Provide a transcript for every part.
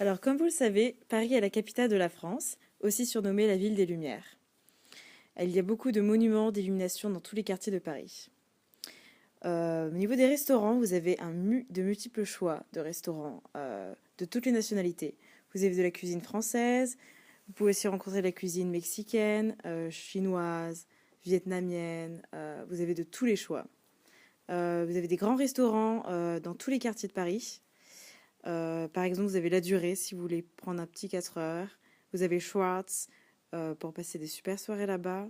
Alors, comme vous le savez, Paris est la capitale de la France, aussi surnommée la ville des Lumières. Il y a beaucoup de monuments d'illumination dans tous les quartiers de Paris. Au niveau des restaurants, vous avez de multiples choix de restaurants de toutes les nationalités. Vous avez de la cuisine française, vous pouvez aussi rencontrer de la cuisine mexicaine, chinoise, vietnamienne, vous avez de tous les choix. Vous avez des grands restaurants dans tous les quartiers de Paris. Par exemple, vous avez La Durée si vous voulez prendre un petit 4 heures. Vous avez Schwartz pour passer des super soirées là-bas.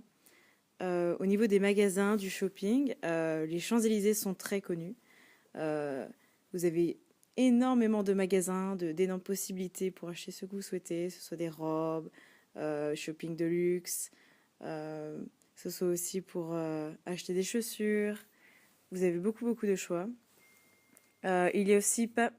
Au niveau des magasins, du shopping, les Champs-Élysées sont très connus. Vous avez énormément de magasins, d'énormes possibilités pour acheter ce que vous souhaitez, que ce soit des robes, shopping de luxe, que ce soit aussi pour acheter des chaussures. Vous avez beaucoup de choix. Il y a aussi pas...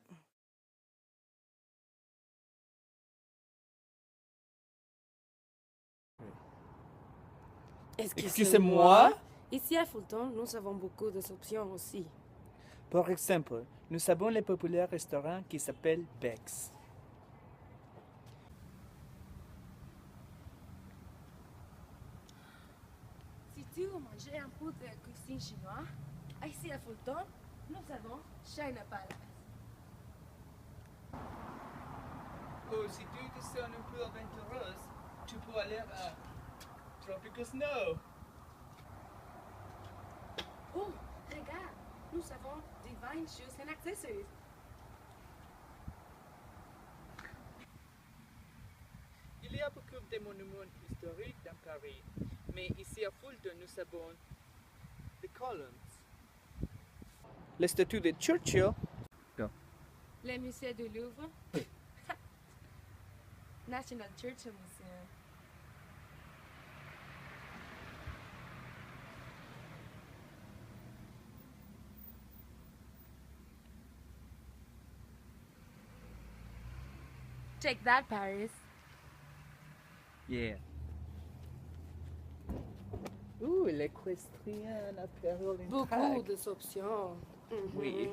Excusez-moi. Ici à Fulton, nous avons beaucoup d'options aussi. Par exemple, nous avons le populaire restaurant qui s'appelle Bex. Si tu veux manger un peu de cuisine chinoise, ici à Fulton, nous avons China Palace. Oh, si tu te sens un peu aventureuse, tu peux aller à Tropical Snow. Oh, regarde, nous avons Divine Shoes and Accessories. Il y a beaucoup de monuments historiques dans Paris, mais ici à Fulton, nous avons The Columns, la statue de Churchill. Le musée du Louvre. National Churchill Museum. Take that, Paris. Yeah. Ouh, l'équestrienne apparel in Beaucoup drag. d'options. Oui.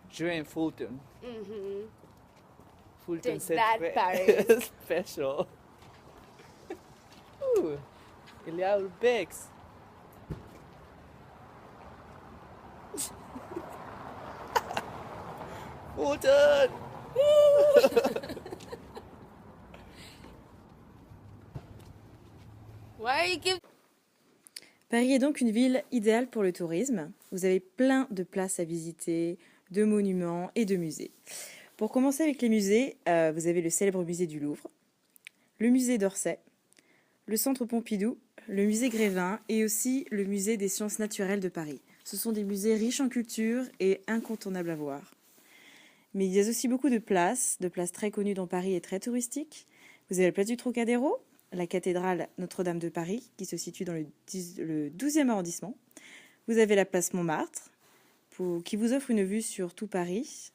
Je vais en Fulton. Fulton, Take c'est that, très Paris. special. Ouh, il y a le Bex. Fulton! Why you give... Paris est donc une ville idéale pour le tourisme. Vous avez plein de places à visiter, de monuments et de musées. Pour commencer avec les musées, vous avez le célèbre musée du Louvre, le musée d'Orsay, le centre Pompidou, le musée Grévin et aussi le musée des sciences naturelles de Paris. Ce sont des musées riches en culture et incontournables à voir. Mais il y a aussi beaucoup de places très connues dans Paris et très touristiques. Vous avez la place du Trocadéro, la cathédrale Notre-Dame de Paris, qui se situe dans le 12e arrondissement. Vous avez la place Montmartre, qui vous offre une vue sur tout Paris.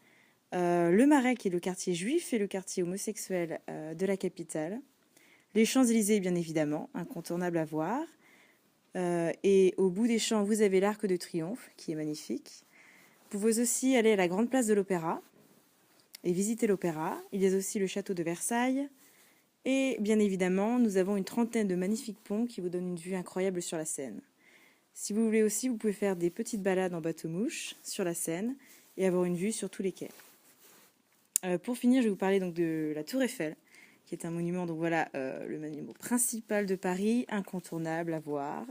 Le Marais, qui est le quartier juif et le quartier homosexuel de la capitale. Les Champs-Élysées, bien évidemment, incontournable à voir. Et au bout des champs, vous avez l'Arc de Triomphe, qui est magnifique. Vous pouvez aussi aller à la grande place de l'Opéra et visiter l'Opéra. Il y a aussi le château de Versailles. Et bien évidemment, nous avons une trentaine de magnifiques ponts qui vous donnent une vue incroyable sur la Seine. Si vous voulez aussi, vous pouvez faire des petites balades en bateau-mouche sur la Seine et avoir une vue sur tous les quais. Pour finir, je vais vous parler donc de la Tour Eiffel, qui est un monument, donc voilà, le monument principal de Paris, incontournable à voir.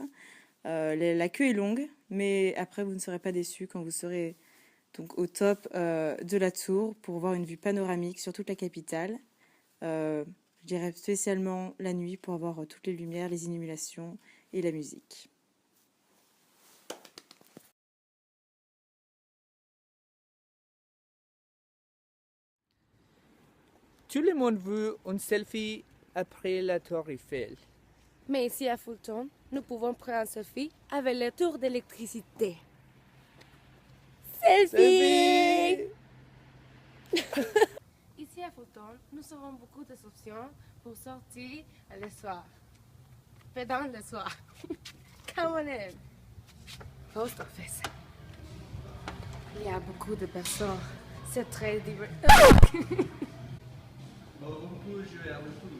La queue est longue, mais après vous ne serez pas déçus quand vous serez donc au top de la tour pour voir une vue panoramique sur toute la capitale. Je dirais spécialement la nuit pour avoir toutes les lumières, les illuminations et la musique. Tout le monde veut un selfie après la Tour Eiffel. Mais ici à Fulton, nous pouvons prendre un selfie avec le tour d'électricité. Selfie! Ici à Fulton, nous avons beaucoup d'options pour sortir le soir. Pendant le soir. Come on in. Post office. Il y a beaucoup de personnes. C'est très divertissant. On peut jouer à le foot.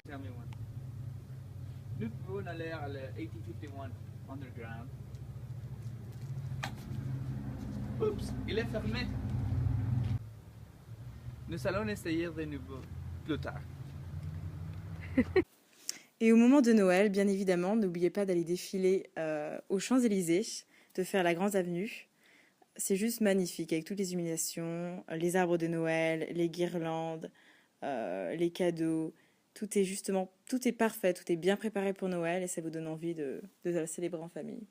Tell me one. Nous pouvons aller à la 8051 Underground. Oups, il est fermé. Nous allons essayer de nouveau plus tard. Et au moment de Noël, bien évidemment, n'oubliez pas d'aller défiler aux Champs-Élysées, de faire la Grande Avenue. C'est juste magnifique, avec toutes les illuminations, les arbres de Noël, les guirlandes, les cadeaux. Tout est parfait, tout est bien préparé pour Noël et ça vous donne envie de la célébrer en famille.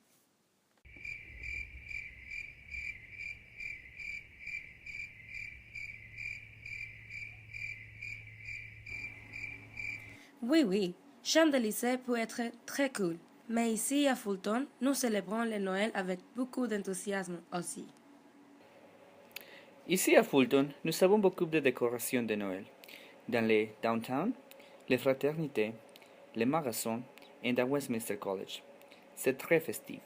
Oui, Champs-Élysées peut être très cool. Mais ici à Fulton, nous célébrons le Noël avec beaucoup d'enthousiasme aussi. Ici à Fulton, nous avons beaucoup de décorations de Noël. Dans les downtown, les fraternités, les magasins et dans Westminster College. C'est très festif.